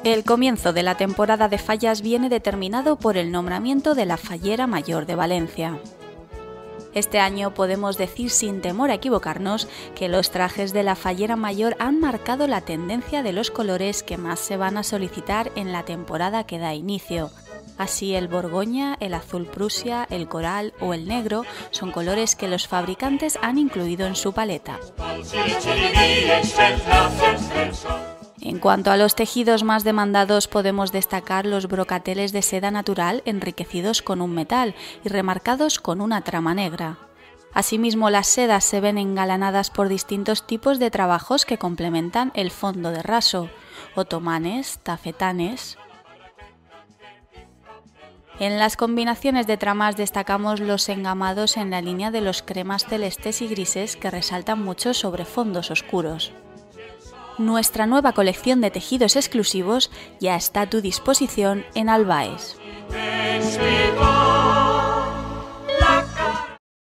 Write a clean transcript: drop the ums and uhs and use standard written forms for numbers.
El comienzo de la temporada de fallas viene determinado por el nombramiento de la Fallera Mayor de Valencia. Este año podemos decir sin temor a equivocarnos que los trajes de la Fallera Mayor han marcado la tendencia de los colores que más se van a solicitar en la temporada que da inicio. Así el borgoña, el azul prusia, el coral o el negro son colores que los fabricantes han incluido en su paleta. En cuanto a los tejidos más demandados, podemos destacar los brocateles de seda natural enriquecidos con un metal y remarcados con una trama negra. Asimismo, las sedas se ven engalanadas por distintos tipos de trabajos que complementan el fondo de raso: otomanes, tafetanes. En las combinaciones de tramas destacamos los engamados en la línea de los cremas celestes y grises que resaltan mucho sobre fondos oscuros. Nuestra nueva colección de tejidos exclusivos ya está a tu disposición en Albaes.